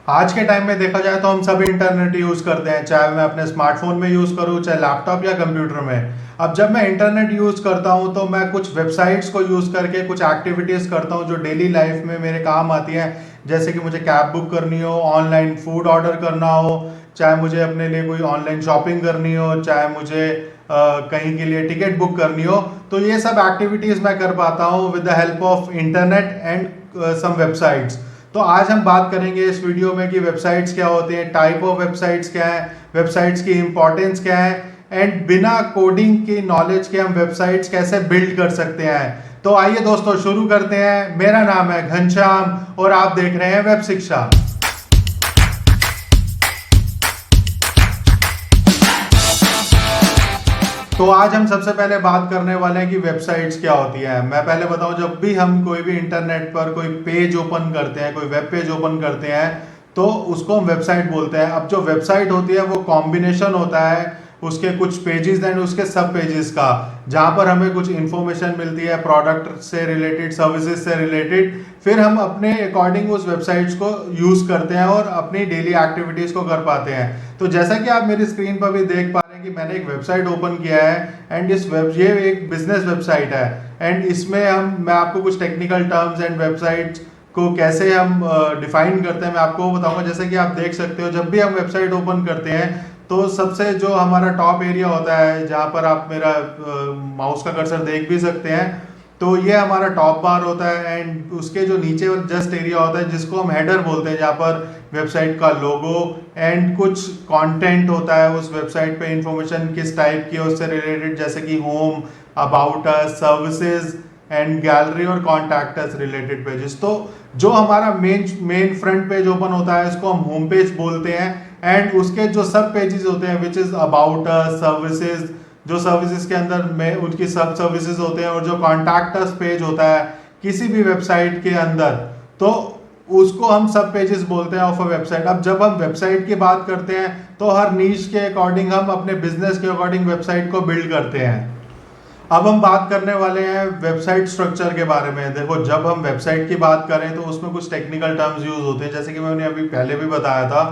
आज के टाइम में देखा जाए तो हम सभी इंटरनेट यूज़ करते हैं, चाहे मैं अपने स्मार्टफोन में यूज़ करूँ, चाहे लैपटॉप या कंप्यूटर में। अब जब मैं इंटरनेट यूज़ करता हूँ तो मैं कुछ वेबसाइट्स को यूज़ करके कुछ एक्टिविटीज़ करता हूँ जो डेली लाइफ में मेरे काम आती हैं। जैसे कि मुझे कैब बुक करनी हो, ऑनलाइन फूड ऑर्डर करना हो, चाहे मुझे अपने लिए कोई ऑनलाइन शॉपिंग करनी हो, चाहे मुझे कहीं के लिए टिकट बुक करनी हो। तो ये सब एक्टिविटीज़ मैं कर पाता हूँ with the help of internet and some websites. तो आज हम बात करेंगे इस वीडियो में कि वेबसाइट्स क्या होते हैं, टाइप ऑफ वेबसाइट्स क्या है, वेबसाइट्स की इंपॉर्टेंस क्या है, एंड बिना कोडिंग की नॉलेज के हम वेबसाइट्स कैसे बिल्ड कर सकते हैं। तो आइए दोस्तों शुरू करते हैं। मेरा नाम है घनश्याम और आप देख रहे हैं वेब शिक्षा। तो आज हम सबसे पहले बात करने वाले हैं कि वेबसाइट्स क्या होती है। मैं पहले बताऊं, जब भी हम कोई भी इंटरनेट पर कोई पेज ओपन करते हैं, कोई वेब पेज ओपन करते हैं, तो उसको हम वेबसाइट बोलते हैं। अब जो वेबसाइट होती है वो कॉम्बिनेशन होता है उसके कुछ पेजेस एंड उसके सब पेजेस का, जहाँ पर हमें कुछ इन्फॉर्मेशन मिलती है प्रोडक्ट से रिलेटेड, सर्विसेज से रिलेटेड। फिर हम अपने अकॉर्डिंग उस वेबसाइट्स को यूज़ करते हैं और अपनी डेली एक्टिविटीज़ को कर पाते हैं। तो जैसा कि आप मेरी स्क्रीन पर भी देख पा रहे हैं कि मैंने एक वेबसाइट ओपन किया है एंड ये एक बिजनेस वेबसाइट है। एंड इसमें मैं आपको कुछ टेक्निकल टर्म्स एंड वेबसाइट्स को कैसे हम डिफाइन करते हैं मैं आपको वो बताऊंगा। जैसे कि आप देख सकते हो, जब भी हम वेबसाइट ओपन करते हैं तो सबसे जो हमारा टॉप एरिया होता है, जहाँ पर आप मेरा माउस का कर्सर देख भी सकते हैं, तो ये हमारा टॉप बार होता है। एंड उसके जो नीचे जस्ट एरिया होता है जिसको हम हेडर बोलते हैं, जहाँ पर वेबसाइट का लोगो एंड कुछ कंटेंट होता है उस वेबसाइट पे, इंफॉर्मेशन किस टाइप की है उससे रिलेटेड, जैसे कि home, about us, services and gallery और कॉन्टैक्ट अस रिलेटेड पेजेस। तो जो हमारा मेन फ्रंट पेज ओपन होता है इसको हम होम पेज बोलते हैं। एंड उसके जो सब पेजेस होते हैं which is about us, services, जो सर्विसेज के अंदर में उनकी सब सर्विसेज होते हैं, और जो कॉन्टैक्ट अस पेज होता है किसी भी वेबसाइट के अंदर, तो उसको हम सब पेजेस बोलते हैं ऑफ अ वेबसाइट। अब जब हम वेबसाइट की बात करते हैं तो हर नीश के अकॉर्डिंग हम अपने बिजनेस के अकॉर्डिंग वेबसाइट को बिल्ड करते हैं। अब हम बात करने वाले हैं वेबसाइट स्ट्रक्चर के बारे में। देखो, जब हम वेबसाइट की बात करें तो उसमें कुछ टेक्निकल टर्म्स यूज होते हैं, जैसे कि मैंने अभी पहले भी बताया था।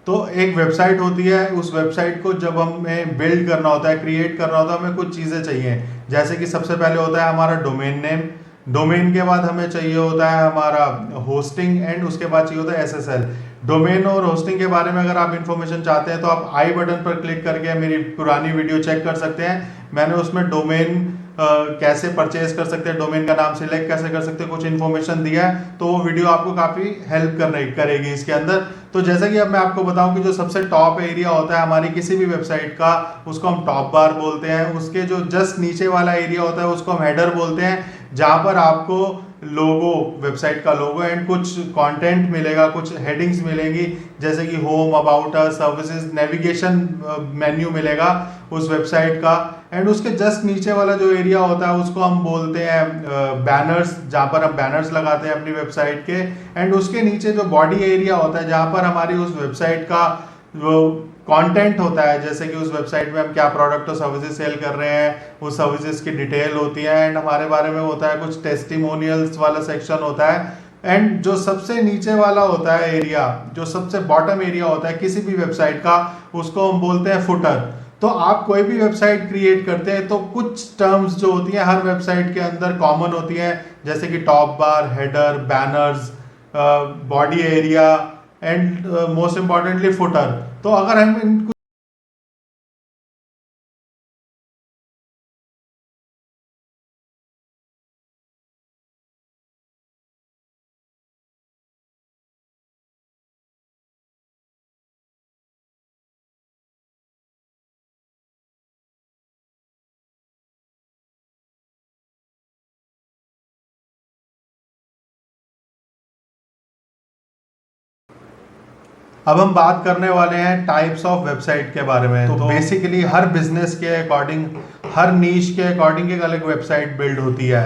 तो एक वेबसाइट होती है, उस वेबसाइट को जब हमें बिल्ड करना होता है, क्रिएट करना होता है, हमें कुछ चीज़ें चाहिए। जैसे कि सबसे पहले होता है हमारा डोमेन नेम, डोमेन के बाद हमें चाहिए होता है हमारा होस्टिंग, एंड उसके बाद चाहिए होता है एसएसएल। डोमेन और होस्टिंग के बारे में अगर आप इन्फॉर्मेशन चाहते हैं तो आप आई बटन पर क्लिक करके मेरी पुरानी वीडियो चेक कर सकते हैं। मैंने उसमें डोमेन कैसे परचेज कर सकते हैं, डोमेन का नाम सिलेक्ट कैसे कर सकते हैं, कुछ इन्फॉर्मेशन दिया है, तो वो वीडियो आपको काफ़ी हेल्प करेगी इसके अंदर। तो जैसा कि अब मैं आपको बताऊं कि जो सबसे टॉप एरिया होता है हमारी किसी भी वेबसाइट का, उसको हम टॉप बार बोलते हैं। उसके जो जस्ट नीचे वाला एरिया होता है उसको हम हेडर बोलते हैं, जहाँ पर आपको लोगो, वेबसाइट का लोगो एंड कुछ कंटेंट मिलेगा, कुछ हेडिंग्स मिलेंगी, जैसे कि home, about us, services, navigation menu मिलेगा उस वेबसाइट का। एंड उसके जस्ट नीचे वाला जो एरिया होता है उसको हम बोलते हैं बैनर्स, जहाँ पर हम बैनर्स लगाते हैं अपनी वेबसाइट के। एंड उसके नीचे जो बॉडी एरिया होता है, जहाँ पर हमारी उस वेबसाइट का जो कंटेंट होता है, जैसे कि उस वेबसाइट में हम क्या प्रोडक्ट और सर्विसेज सेल कर रहे हैं, उस सर्विसेज की डिटेल होती है, एंड हमारे बारे में होता है कुछ टेस्टिमोनियल्स वाला सेक्शन होता है। एंड जो सबसे नीचे वाला होता है एरिया, जो सबसे बॉटम एरिया होता है किसी भी वेबसाइट का, उसको हम बोलते हैं फुटर। तो आप कोई भी वेबसाइट क्रिएट करते हैं तो कुछ टर्म्स जो होती हैं हर वेबसाइट के अंदर कॉमन होती हैं, जैसे कि top bar, header, banners, body area and most importantly footer. तो अगर हम इन अब हम बात करने वाले हैं टाइप्स ऑफ वेबसाइट के बारे में। तो बेसिकली हर बिजनेस के अकॉर्डिंग, हर नीश के अकॉर्डिंग एक अलग वेबसाइट बिल्ड होती है।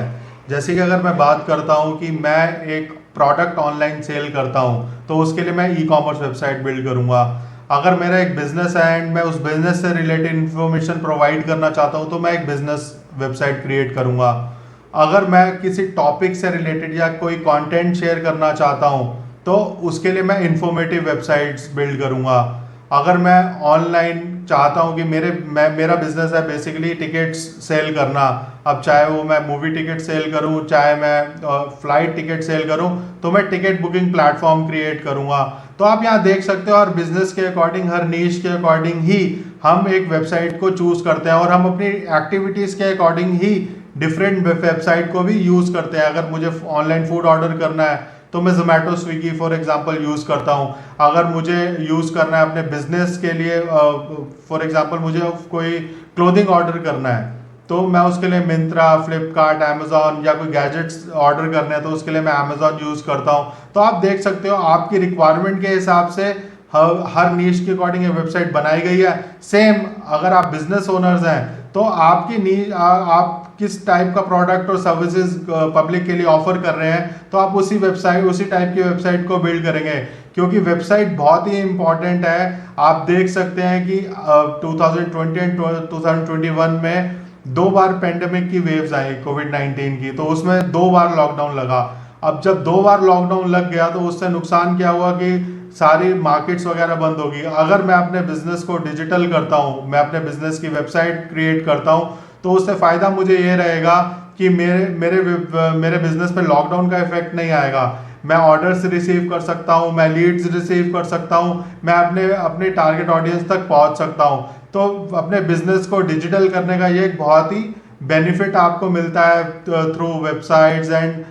जैसे कि अगर मैं बात करता हूं कि मैं एक प्रोडक्ट ऑनलाइन सेल करता हूं, तो उसके लिए मैं ई कॉमर्स वेबसाइट बिल्ड करूंगा। अगर मेरा एक बिजनेस है एंड मैं उस बिजनेस से रिलेटेड इंफॉर्मेशन प्रोवाइड करना चाहता हूं, तो मैं एक बिजनेस वेबसाइट क्रिएट करूंगा। अगर मैं किसी टॉपिक से रिलेटेड या कोई कंटेंट शेयर करना चाहता हूं, तो उसके लिए मैं इंफॉर्मेटिव वेबसाइट्स बिल्ड करूँगा। अगर मैं ऑनलाइन चाहता हूँ कि मेरा बिजनेस है बेसिकली टिकट्स सेल करना, अब चाहे वो मैं मूवी टिकट सेल करूँ, चाहे मैं फ्लाइट टिकट सेल करूँ, तो मैं टिकट बुकिंग प्लेटफॉर्म क्रिएट करूँगा। तो आप यहाँ देख सकते हो, और बिजनेस के अकॉर्डिंग, हर नीश के अकॉर्डिंग ही हम एक वेबसाइट को चूज करते हैं, और हम अपनी एक्टिविटीज़ के अकॉर्डिंग ही डिफरेंट वेबसाइट को भी यूज़ करते हैं। अगर मुझे ऑनलाइन फूड ऑर्डर करना है तो मैं Zomato Swiggy for example use करता हूँ। अगर मुझे यूज़ करना है अपने बिजनेस के लिए, फॉर एग्जांपल मुझे कोई क्लोथिंग ऑर्डर करना है, तो मैं उसके लिए मिंत्रा, फ्लिपकार्ट, अमेजोन, या कोई गैजेट्स ऑर्डर करने हैं तो उसके लिए मैं अमेजोन यूज़ करता हूँ। तो आप देख सकते हो आपकी रिक्वायरमेंट के हिसाब से हर नीश के अकॉर्डिंग वेबसाइट बनाई गई है। सेम अगर आप बिजनेस ओनर्स हैं तो आपकी नीश, आप किस टाइप का प्रोडक्ट और सर्विसेज पब्लिक के लिए ऑफर कर रहे हैं, तो आप उसी टाइप की वेबसाइट को बिल्ड करेंगे, क्योंकि वेबसाइट बहुत ही इंपॉर्टेंट है। आप देख सकते हैं कि 2020 एंड 2021 में 2 बार पेंडेमिक की वेव्स आई कोविड-19 की, तो उसमें 2 बार लॉकडाउन लगा। अब जब 2 बार लॉकडाउन लग गया तो उससे नुकसान क्या हुआ कि सारी मार्केट्स वगैरह बंद होगी। अगर मैं अपने बिजनेस को डिजिटल करता हूँ, मैं अपने बिजनेस की वेबसाइट क्रिएट करता हूँ, तो उससे फायदा मुझे ये रहेगा कि मेरे बिजनेस पे लॉकडाउन का इफेक्ट नहीं आएगा। मैं ऑर्डर्स रिसीव कर सकता हूँ, मैं लीड्स रिसीव कर सकता हूँ, मैं अपने टारगेट ऑडियंस तक पहुँच सकता हूँ। तो अपने बिजनेस को डिजिटल करने का ये एक बहुत ही बेनिफिट आपको मिलता है through websites and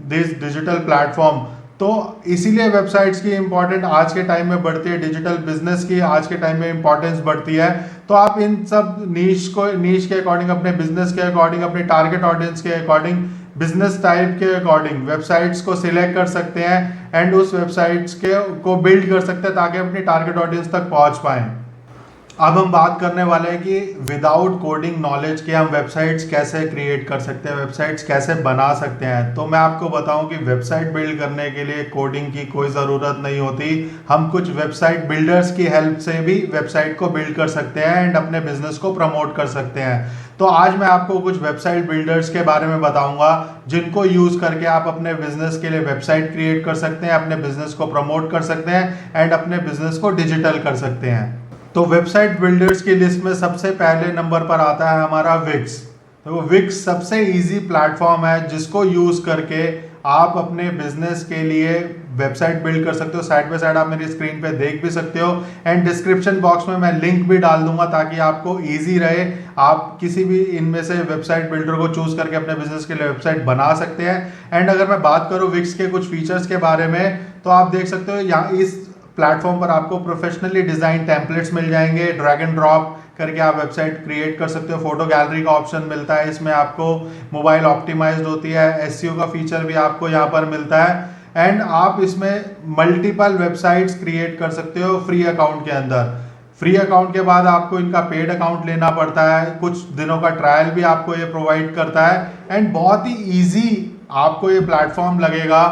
this digital platform. तो इसीलिए वेबसाइट्स की इंपॉर्टेंट आज के टाइम में बढ़ती है, डिजिटल बिजनेस की आज के टाइम में इंपॉर्टेंस बढ़ती है। तो आप इन सब नीश के अकॉर्डिंग, अपने बिजनेस के अकॉर्डिंग, अपने टारगेट ऑडियंस के अकॉर्डिंग, बिजनेस टाइप के अकॉर्डिंग वेबसाइट्स को सिलेक्ट कर सकते हैं एंड उस वेबसाइट्स को बिल्ड कर सकते हैं ताकि अपनी टारगेट ऑडियंस तक पहुंच पाएं। अब हम बात करने वाले हैं कि विदाउट कोडिंग नॉलेज के हम वेबसाइट्स कैसे क्रिएट कर सकते हैं, वेबसाइट्स कैसे बना सकते हैं। तो मैं आपको बताऊं कि वेबसाइट बिल्ड करने के लिए कोडिंग की कोई ज़रूरत नहीं होती। हम कुछ वेबसाइट बिल्डर्स की हेल्प से भी वेबसाइट को बिल्ड कर सकते हैं एंड अपने बिजनेस को प्रमोट कर सकते हैं। तो आज मैं आपको कुछ वेबसाइट बिल्डर्स के बारे में बताऊंगा जिनको यूज करके आप अपने बिजनेस के लिए वेबसाइट क्रिएट कर सकते हैं, अपने बिजनेस को प्रमोट कर सकते हैं एंड अपने बिजनेस को डिजिटल कर सकते हैं। तो वेबसाइट बिल्डर्स की लिस्ट में सबसे पहले नंबर पर आता है हमारा विक्स। तो विक्स सबसे इजी प्लेटफॉर्म है जिसको यूज करके आप अपने बिजनेस के लिए वेबसाइट बिल्ड कर सकते हो। साइड बाय साइड आप मेरी स्क्रीन पे देख भी सकते हो एंड डिस्क्रिप्शन बॉक्स में मैं लिंक भी डाल दूंगा ताकि आपको इजी रहे। आप किसी भी इनमें से वेबसाइट बिल्डर को चूज करके अपने बिजनेस के लिए वेबसाइट बना सकते हैं। एंड अगर मैं बात करूं विक्स के कुछ फीचर्स के बारे में, तो आप देख सकते हो यहाँ इस प्लेटफॉर्म पर आपको प्रोफेशनली डिजाइन टेम्पलेट्स मिल जाएंगे। ड्रैग एंड ड्रॉप करके आप वेबसाइट क्रिएट कर सकते हो। फोटो गैलरी का ऑप्शन मिलता है इसमें आपको, मोबाइल ऑप्टिमाइज्ड होती है, एसईओ का फीचर भी आपको यहाँ पर मिलता है एंड आप इसमें मल्टीपल वेबसाइट्स क्रिएट कर सकते हो फ्री अकाउंट के अंदर। फ्री अकाउंट के बाद आपको इनका पेड अकाउंट लेना पड़ता है, कुछ दिनों का ट्रायल भी आपको ये प्रोवाइड करता है एंड बहुत ही ईजी आपको ये प्लेटफॉर्म लगेगा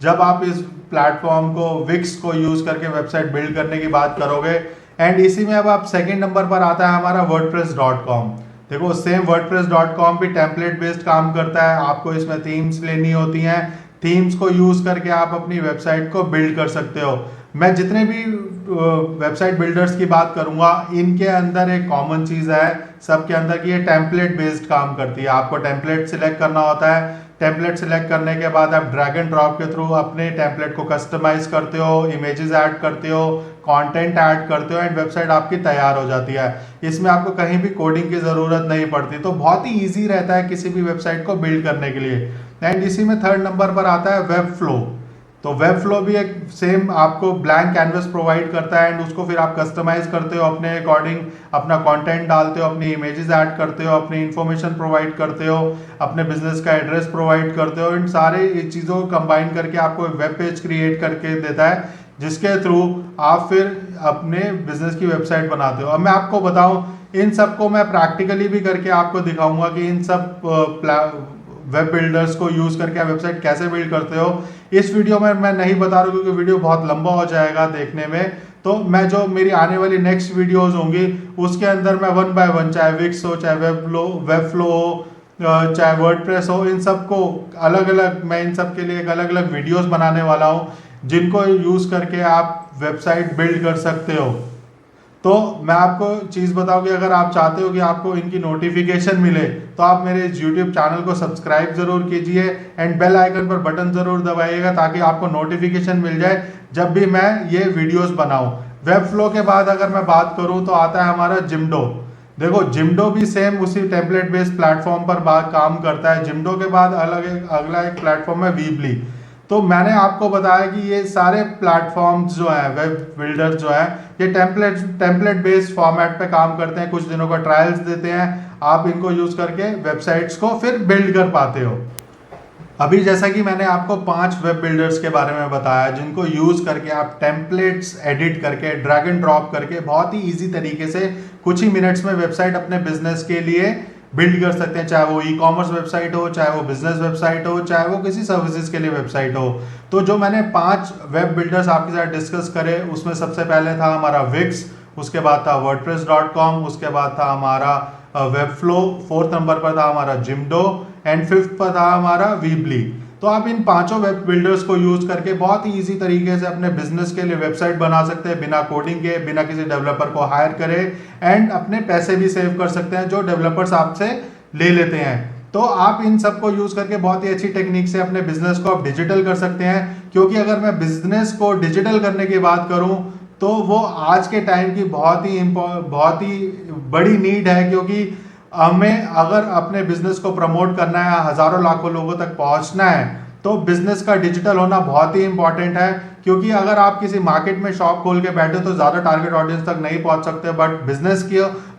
जब आप इस प्लेटफॉर्म को विक्स को यूज करके वेबसाइट बिल्ड करने की बात करोगे। एंड इसी में अब आप सेकंड नंबर पर आता है हमारा wordpress.com। देखो सेम wordpress.com भी टेम्पलेट बेस्ड काम करता है। आपको इसमें थीम्स लेनी होती हैं, थीम्स को यूज करके आप अपनी वेबसाइट को बिल्ड कर सकते हो। मैं जितने भी वेबसाइट बिल्डर्स की बात करूंगा इनके अंदर एक कॉमन चीज है सबके अंदर कि ये टेम्पलेट बेस्ड काम करती है। आपको टेम्पलेट सिलेक्ट करना होता है, टेम्पलेट सिलेक्ट करने के बाद आप ड्रैग एंड ड्रॉप के थ्रू अपने टेम्पलेट को कस्टमाइज करते हो, इमेजेस ऐड करते हो, कंटेंट ऐड करते हो एंड वेबसाइट आपकी तैयार हो जाती है। इसमें आपको कहीं भी कोडिंग की ज़रूरत नहीं पड़ती, तो बहुत ही ईजी रहता है किसी भी वेबसाइट को बिल्ड करने के लिए। एंड इसी में थर्ड नंबर पर आता है वेबफ्लो। तो वेबफ्लो भी एक सेम आपको ब्लैंक कैनवस प्रोवाइड करता है एंड उसको फिर आप कस्टमाइज करते हो अपने अकॉर्डिंग, अपना कंटेंट डालते हो, अपनी इमेजेस ऐड करते हो, अपनी इंफॉर्मेशन प्रोवाइड करते हो, अपने बिजनेस का एड्रेस प्रोवाइड करते हो। इन सारे चीज़ों को कंबाइन करके आपको एक वेब पेज क्रिएट करके देता है जिसके थ्रू आप फिर अपने बिजनेस की वेबसाइट बनाते हो। अब मैं आपको बताऊं इन सबको मैं प्रैक्टिकली भी करके आपको दिखाऊंगा कि इन सब वेब बिल्डर्स को यूज करके आप वेबसाइट कैसे बिल्ड करते हो। इस वीडियो में मैं नहीं बता रहा हूँ क्योंकि वीडियो बहुत लंबा हो जाएगा देखने में। तो मैं जो मेरी आने वाली नेक्स्ट वीडियोस होंगी उसके अंदर मैं वन बाय वन, चाहे विक्स हो, चाहे वेबफ्लो हो, चाहे वर्डप्रेस हो, इन सब को अलग अलग, मैं इन सब के लिए एक अलग अलग वीडियोस बनाने वाला हूँ जिनको यूज़ करके आप वेबसाइट बिल्ड कर सकते हो। तो मैं आपको चीज़ बताऊँ कि अगर आप चाहते हो कि आपको इनकी नोटिफिकेशन मिले तो आप मेरे इस यूट्यूब चैनल को सब्सक्राइब जरूर कीजिए एंड बेल आइकन पर बटन जरूर दबाइएगा ताकि आपको नोटिफिकेशन मिल जाए जब भी मैं ये वीडियोस बनाऊं। वेब फ्लो के बाद अगर मैं बात करूं तो आता है हमारा जिमडो। देखो जिमडो भी सेम उसी टेम्पलेट बेस्ड प्लेटफॉर्म पर काम करता है। जिमडो के बाद अगला एक प्लेटफॉर्म है वीबली। तो मैंने आपको बताया कि ये सारे प्लेटफॉर्म्स जो हैं, वेब बिल्डर जो हैं, ये टेम्पलेट बेस्ड फॉर्मेट पे काम करते हैं, कुछ दिनों का ट्रायल्स देते हैं, आप इनको यूज करके वेबसाइट्स को फिर बिल्ड कर पाते हो। अभी जैसा कि मैंने आपको 5 वेब बिल्डर्स के बारे में बताया जिनको यूज करके आप टेम्पलेट्स एडिट करके ड्रैग एंड ड्रॉप करके बहुत ही इजी तरीके से कुछ ही मिनट्स में वेबसाइट अपने बिजनेस के लिए बिल्ड कर सकते हैं, चाहे वो ई कॉमर्स वेबसाइट हो, चाहे वो बिजनेस वेबसाइट हो, चाहे वो किसी सर्विसेज के लिए वेबसाइट हो। तो जो मैंने 5 वेब बिल्डर्स आपके साथ डिस्कस करे उसमें सबसे पहले था हमारा विक्स, उसके बाद था wordpress.com, उसके बाद था हमारा वेबफ्लो, 4th नंबर पर था हमारा जिमडो एंड 5th पर था हमारा वीबली। तो आप इन 5 वेब बिल्डर्स को यूज करके बहुत ही इजी तरीके से अपने बिजनेस के लिए वेबसाइट बना सकते हैं बिना कोडिंग के, बिना किसी डेवलपर को हायर करे एंड अपने पैसे भी सेव कर सकते हैं जो डेवलपर्स आपसे ले लेते हैं। तो आप इन सब को यूज करके बहुत ही अच्छी टेक्निक से अपने बिजनेस को आप डिजिटल कर सकते हैं, क्योंकि अगर मैं बिजनेस को डिजिटल करने की बात करूं तो वो आज के टाइम की बहुत ही बड़ी नीड है, क्योंकि हमें अगर अपने बिजनेस को प्रमोट करना है, हजारों लाखों लोगों तक पहुंचना है, तो बिजनेस का डिजिटल होना बहुत ही इंपॉर्टेंट है। क्योंकि अगर आप किसी मार्केट में शॉप खोल के बैठे तो ज्यादा टारगेट ऑडियंस तक नहीं पहुंच सकते, बट बिजनेस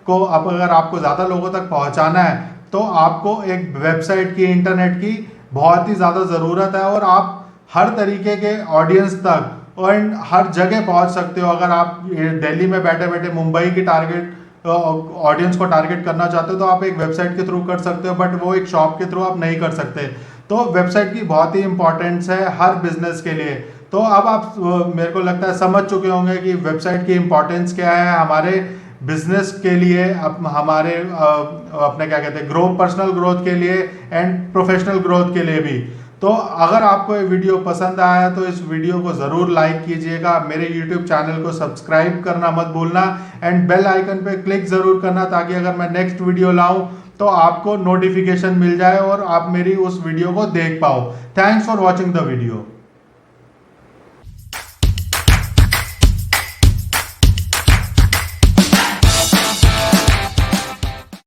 को अब अगर आपको ज्यादा लोगों तक पहुंचाना है तो आपको एक वेबसाइट की, इंटरनेट की बहुत ही ज्यादा जरूरत है, और आप हर तरीके के ऑडियंस तक और हर जगह पहुंच सकते हो। अगर आप दिल्ली में बैठे बैठे मुंबई की टारगेट ऑडियंस को टारगेट करना चाहते हो तो आप एक वेबसाइट के थ्रू कर सकते हो, बट वो एक शॉप के थ्रू आप नहीं कर सकते। तो वेबसाइट की बहुत ही इंपॉर्टेंस है हर बिजनेस के लिए। तो अब आप मेरे को लगता है समझ चुके होंगे कि वेबसाइट की इंपॉर्टेंस क्या है हमारे बिजनेस के लिए, हमारे अपने क्या कहते हैं पर्सनल ग्रोथ के लिए एंड प्रोफेशनल ग्रोथ के लिए भी। तो अगर आपको ये वीडियो पसंद आया तो इस वीडियो को ज़रूर लाइक कीजिएगा, मेरे YouTube चैनल को सब्सक्राइब करना मत भूलना एंड बेल आइकन पे क्लिक ज़रूर करना ताकि अगर मैं नेक्स्ट वीडियो लाऊं तो आपको नोटिफिकेशन मिल जाए और आप मेरी उस वीडियो को देख पाओ। Thanks for watching the video.